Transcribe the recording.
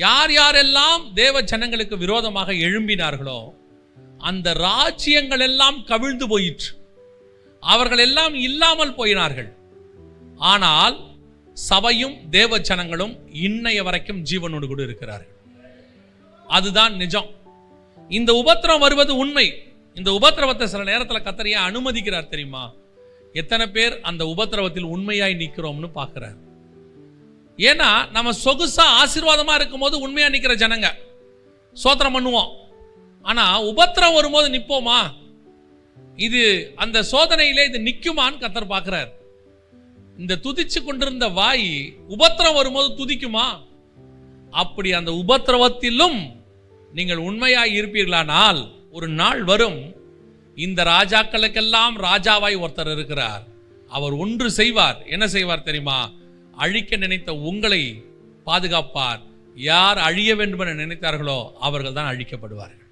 யார் யாரெல்லாம் தேவ ஜனங்களுக்கு விரோதமாக எழும்பினார்களோ அந்த ராஜ்யங்கள் எல்லாம் கவிழ்ந்து போயிற்று, அவர்கள் எல்லாம் இல்லாமல் போயினார்கள். ஆனால் சபையும் தேவ ஜனங்களும் இன்னைய வரைக்கும் ஜீவனோடு கூட இருக்கிறார்கள். அதுதான் நிஜம். இந்த உபத்திரம் வருவது உண்மை. இந்த உபத்திரவத்தை சில நேரத்தில் கர்த்தர் ஏன் அனுமதிக்கிறார் தெரியுமா? எத்தனை பேர் அந்த உபத்திரவத்தில் உண்மையாய் நிற்கிறோம்னு பார்க்கிறார். ஏன்னா நம்ம சொகுசா ஆசீர்வாதமா இருக்கும் போது உண்மையா நிற்கிற ஜனங்க சோத்திரம் பண்ணுவோம். ஆனா உபத்திரம் வரும்போது நிற்போமா? இது அந்த சோதனையிலே இது நிற்குமான்னு கர்த்தர் பார்க்கிறார். இந்த துதிச்சு கொண்டிருந்த வாய் உபத்திரம் வரும்போது துதிக்குமா? அப்படி அந்த உபத்திரவத்திலும் நீங்கள் உண்மையாய் இருப்பீர்களானால் ஒரு நாள் வரும், இந்த ராஜாக்களுக்கெல்லாம் ராஜாவாய் ஒருத்தர் இருக்கிறார். அவர் ஒன்று செய்வார். என்ன செய்வார் தெரியுமா? அழிக்க நினைத்த உங்களை பாதுகாப்பார். யார் அழிய வேண்டும் என நினைத்தார்களோ அவர்கள் தான் அழிக்கப்படுவார்கள்.